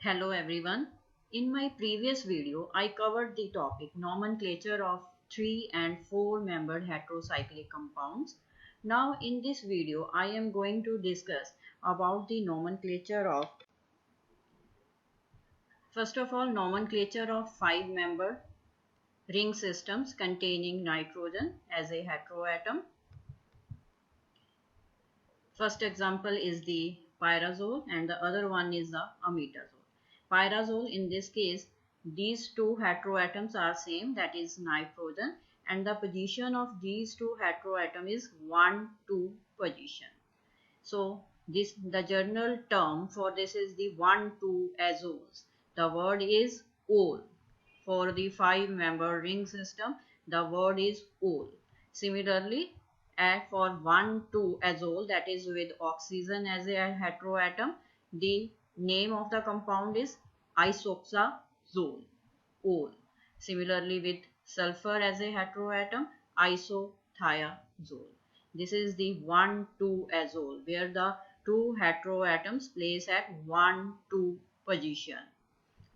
Hello everyone. In my previous video, I covered the topic nomenclature of 3 and 4 membered heterocyclic compounds. Now in this video, I am going to discuss about the nomenclature of, first of all, nomenclature of 5 membered ring systems containing nitrogen as a heteroatom. First example is the pyrazole and the other one is the imidazole. Pyrazole, in this case, these two heteroatoms are same, that is nitrogen, and the position of these two heteroatoms is 1 2 position. So this the general term for this is the 1 2 azoles. The word is ol. For the 5 member ring system, the word is ol. Similarly, for 1 2 azole, that is with oxygen as a heteroatom, the name of the compound is isoxazole, ol. Similarly, with sulfur as a heteroatom, isothiazole. This is the 1 2 azole where the two heteroatoms place at 1 2 position.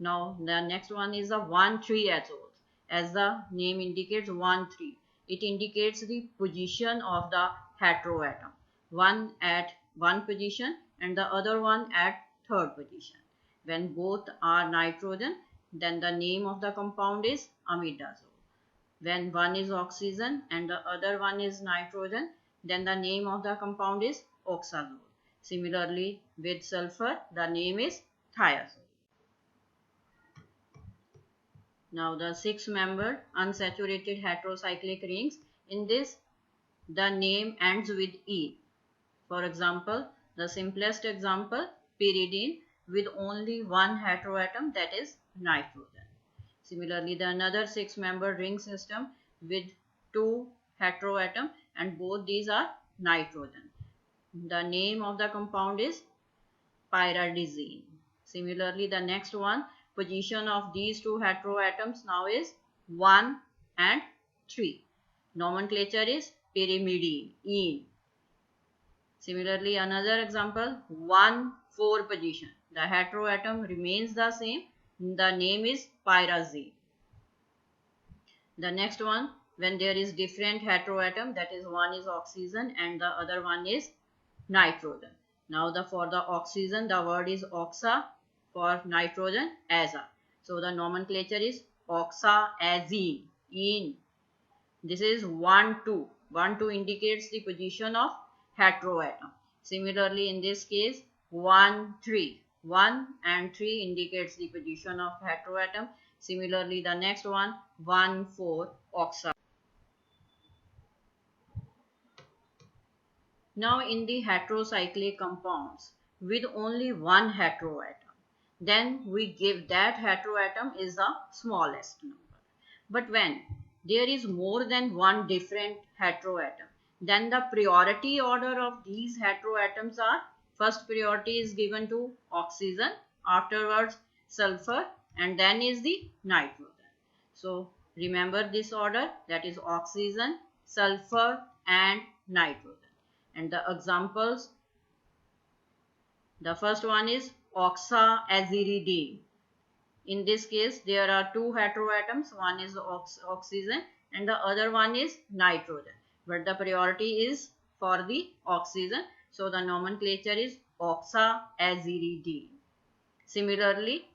Now the next one is the 1 3 azole. As the name indicates, 1 3. It indicates the position of the heteroatom. One at one position and the other one at third position. When both are nitrogen, then the name of the compound is imidazole. When one is oxygen and the other one is nitrogen, then the name of the compound is oxazole. Similarly, with sulfur, the name is thiazole. Now the 6-membered unsaturated heterocyclic rings, in this the name ends with E. For example, the simplest example, pyridine with only one heteroatom, that is nitrogen. Similarly, the another 6-membered ring system with two heteroatom and both these are nitrogen. The name of the compound is pyridazine. Similarly, the next one, position of these two heteroatoms now is 1 and 3. Nomenclature is pyrimidine, ene. Similarly, another example, 1 4 position. The heteroatom remains the same. The name is pyrazine. The next one, when there is different heteroatom, that is one is oxygen and the other one is nitrogen. Now for the oxygen, the word is oxa, for nitrogen aza. So the nomenclature is oxazine. In this is 1 2. 1 2 indicates the position of heteroatom. Similarly, in this case, 1 3. 1 and 3 indicates the position of heteroatom. Similarly, the next one, 1 4 oxa. Now in the heterocyclic compounds with only one heteroatom, then we give that heteroatom is the smallest number. But when there is more than one different heteroatom, then the priority order of these heteroatoms are, first priority is given to oxygen, afterwards sulfur, and then is the nitrogen. So remember this order, that is oxygen, sulfur and nitrogen. And the examples, the first one is oxaziridine. In this case, there are two heteroatoms, one is oxygen and the other one is nitrogen. But the priority is for the oxygen. So the nomenclature is oxaziridine. Similarly,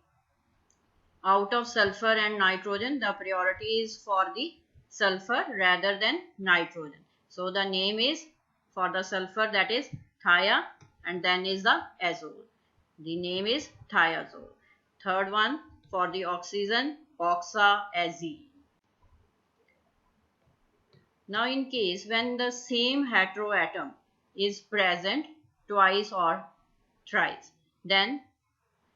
out of sulfur and nitrogen, the priority is for the sulfur rather than nitrogen. So the name is for the sulfur, that is thia, and then is the azole. The name is thiazole. Third one for the oxygen, oxazine. Now in case when the same heteroatom is present twice or thrice, then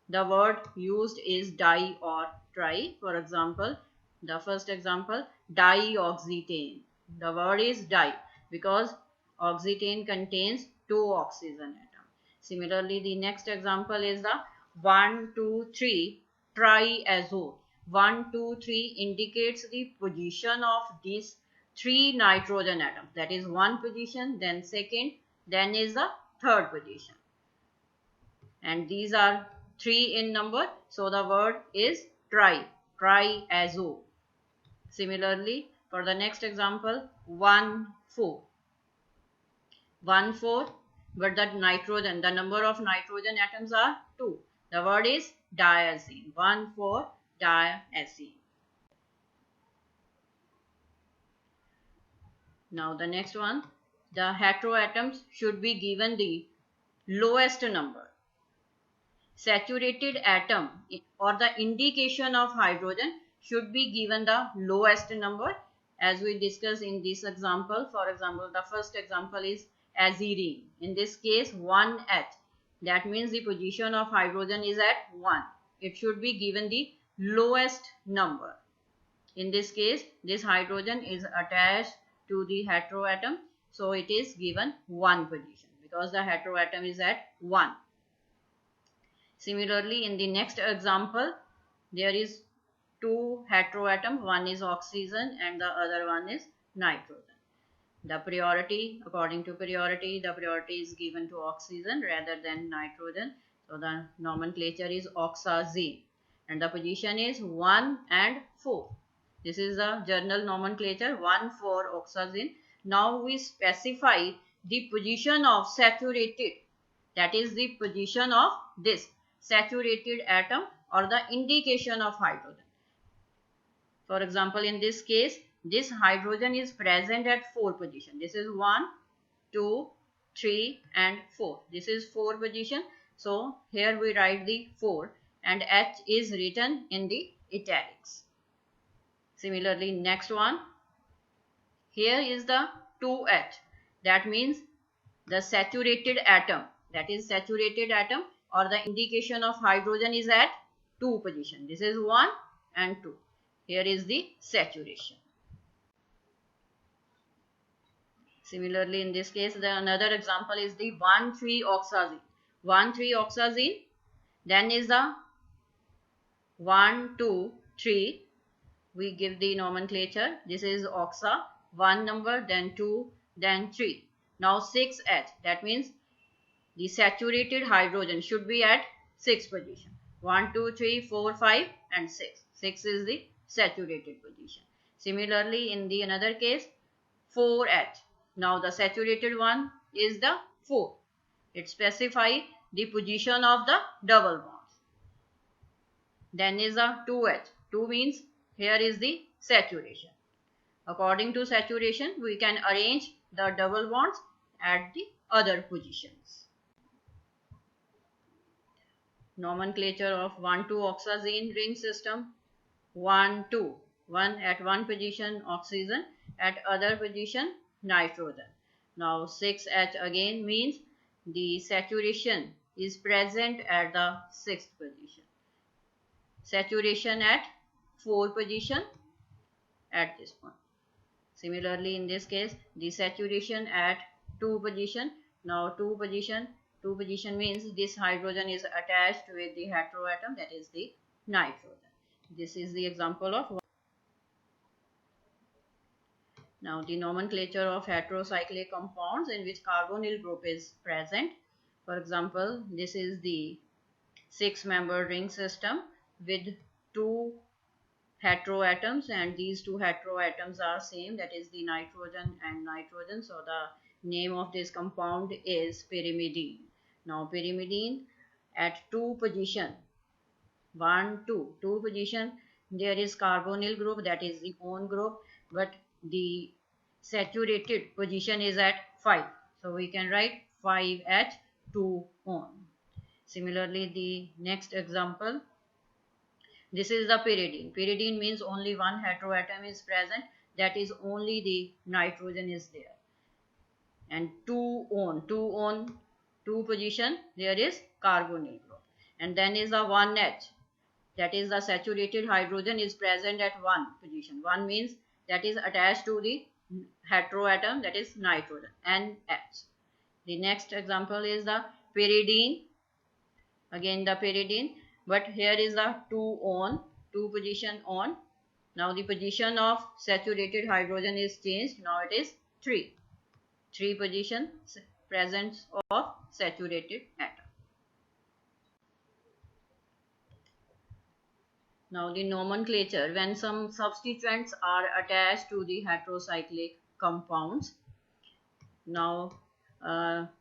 the word used is di or tri. For example, the first example, dioxetane. The word is di because oxetane contains two oxygen atoms. Similarly, the next example is the 1 2 3 triazole. 1 2 3 indicates the position of these three nitrogen atoms. That is one position, then second, then is the third position. And these are 3 in number, so the word is triazole. Similarly, for the next example, 1,4. 1,4, but the number of nitrogen atoms are 2. The word is diazine. 1,4-diazine. Now the next one, the heteroatoms should be given the lowest number. Saturated atom or the indication of hydrogen should be given the lowest number, as we discussed in this example. For example, the first example is azirine. In this case, 1H. That means the position of hydrogen is at 1. It should be given the lowest number. In this case, this hydrogen is attached to the heteroatom, so it is given 1 position because the heteroatom is at 1. Similarly, in the next example, there is 2 heteroatoms. One is oxygen and the other one is nitrogen. The priority, according to priority, the priority is given to oxygen rather than nitrogen. So the nomenclature is oxazine and the position is 1 and 4. This is the journal nomenclature, 1,4-oxazine. Now we specify the position of saturated, that is the position of this saturated atom or the indication of hydrogen. For example, in this case, this hydrogen is present at 4 position. This is 1, 2, 3 and 4. This is 4 position. So here we write the 4 and H is written in the italics. Similarly, next one, here is the 2H. That means the saturated atom, that is saturated atom or the indication of hydrogen is at 2 position. This is 1 and 2. Here is the saturation. Similarly, in this case, another example is the 1,3-oxazine. 1,3-oxazine, then is the 1, 2, 3. We give the nomenclature. This is oxa, 1 number, then 2, then 3. Now 6H, that means the saturated hydrogen should be at 6 position. 1, 2, 3, 4, 5 and 6. 6 is the saturated position. Similarly, in the another case, 4H. Now the saturated one is the 4. It specifies the position of the double bonds. Then is the 2H. 2 means here is the saturation. According to saturation, we can arrange the double bonds at the other positions. Nomenclature of 1,2-oxazine ring system. 1, 2. 1 at one position oxygen, at other position nitrogen. Now 6H again means the saturation is present at the 6th position. Saturation at 4 position at this point. Similarly, in this case, the saturation at 2 position. Now 2 position means this hydrogen is attached with the heteroatom, that is the nitrogen. This is the example of. Now the nomenclature of heterocyclic compounds in which carbonyl group is present. For example, this is the 6-member ring system with 2 heteroatoms, and these 2 heteroatoms are same, that is the nitrogen and nitrogen. So the name of this compound is pyrimidine. Now pyrimidine at 2 position, 1, 2, 2 position, there is carbonyl group, that is the own group, but the saturated position is at 5. So we can write 5H2-on. Similarly, the next example, this is the pyridine. Pyridine means only one heteroatom is present, that is only the nitrogen is there. And 2-on, 2 position, there is carbonyl group. And then is the 1H, that is the saturated hydrogen is present at 1 position. 1 means that is attached to the heteroatom, that is nitrogen, NH. The next example is the pyridine. Again the pyridine, but here is the 2-on, 2 position on. Now the position of saturated hydrogen is changed. Now it is 3 position presence of saturated atom. Now the nomenclature, when some substituents are attached to the heterocyclic compounds. Now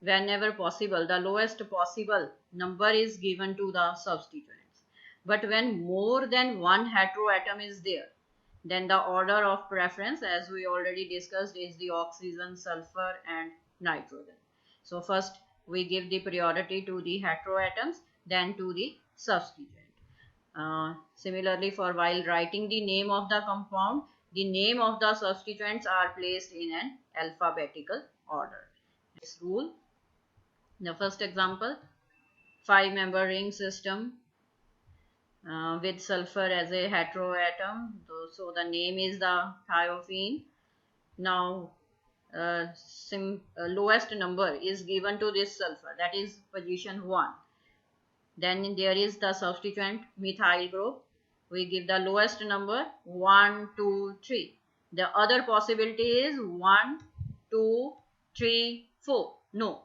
whenever possible, the lowest possible number is given to the substituents. But when more than one heteroatom is there, then the order of preference, as we already discussed, is the oxygen, sulfur and nitrogen. So first we give the priority to the heteroatoms, then to the substituent. Similarly, for while writing the name of the compound, the name of the substituents are placed in an alphabetical order. This rule, the first example, 5-member ring system with sulfur as a heteroatom. So the name is the thiophene. Now lowest number is given to this sulfur, that is position 1. Then there is the substituent methyl group. We give the lowest number 1, 2, 3. The other possibility is 1, 2, 3, 4. No.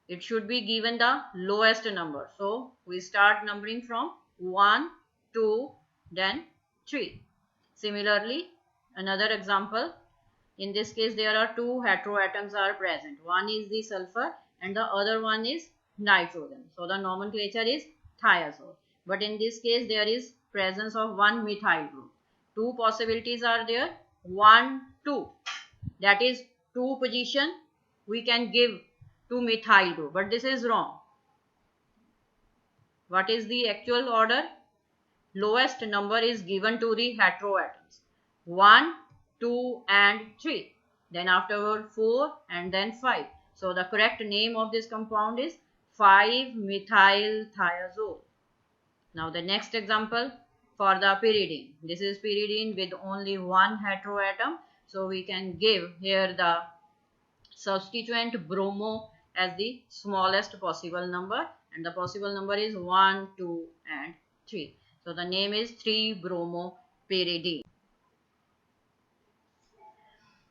It should be given the lowest number. So we start numbering from 1, 2, then 3. Similarly, another example. In this case, there are two heteroatoms are present. One is the sulfur and the other one is nitrogen. So the nomenclature is thiazole. But in this case, there is presence of one methyl group. Two possibilities are there. 1, 2. That is 2 position we can give to methyl group. But this is wrong. What is the actual order? Lowest number is given to the heteroatoms. 1, 2 and 3. Then afterward 4 and then 5. So the correct name of this compound is 5-methyl-thiazole. Now the next example for the pyridine. This is pyridine with only one heteroatom. So we can give here the substituent bromo as the smallest possible number, and the possible number is 1, 2 and 3. So the name is 3-bromopyridine.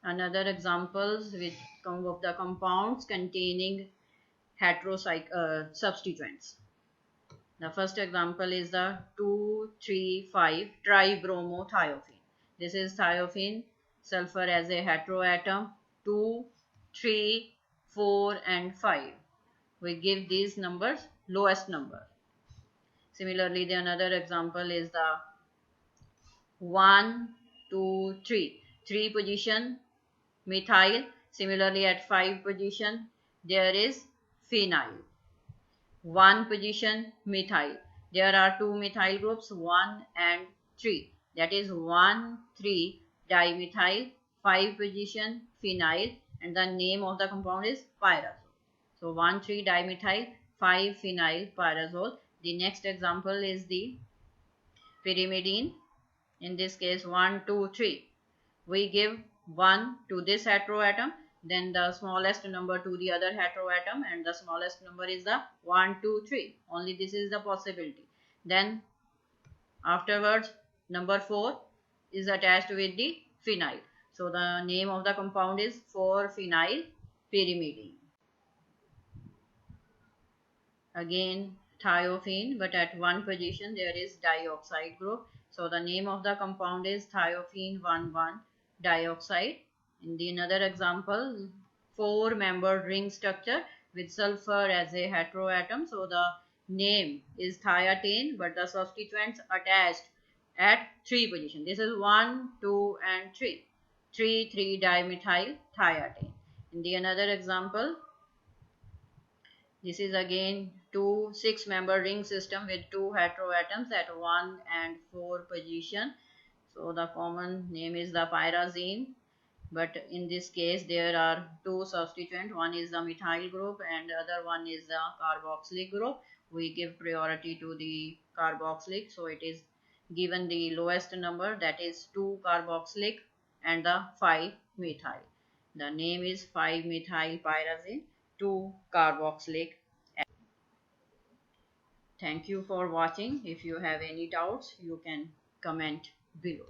Another examples with of the compounds containing substituents. The first example is the 2,3,5-tribromothiophene. This is thiophene, sulfur as a heteroatom, 2, 3, 4 and 5. We give these numbers lowest number. Similarly, the another example is the 1, 2, 3. 3 position methyl. Similarly, at 5 position there is phenyl. 1 position methyl. There are 2 methyl groups, 1 and 3. That is 1, 3 dimethyl. 5 position phenyl, and the name of the compound is pyrazole. So 1, 3 dimethyl, 5 phenyl pyrazole. The next example is the pyrimidine. In this case 1, 2, 3. We give 1 to this heteroatom, then the smallest number to the other heteroatom, and the smallest number is the 1, 2, 3. Only this is the possibility. Then afterwards number 4 is attached with the phenyl. So the name of the compound is 4-phenyl pyrimidine. Again thiophene, but at one position there is dioxide group. So the name of the compound is thiophene 1,1 dioxide. In the another example, 4-membered ring structure with sulfur as a heteroatom. So the name is thiatane, but the substituents attached at 3 position. This is 1, 2 and 3. 3,3-dimethyl thiatane. In the another example, this is again 2 6-member ring system with 2 heteroatoms at 1 and 4 position. So the common name is the pyrazine, but in this case there are 2 substituents. One is the methyl group and the other one is the carboxylic group. We give priority to the carboxylic, so it is given the lowest number, that is 2 carboxylic and the 5 methyl. The name is 5-methyl pyrazine 2 carboxylic. Thank you for watching. If you have any doubts, you can comment below.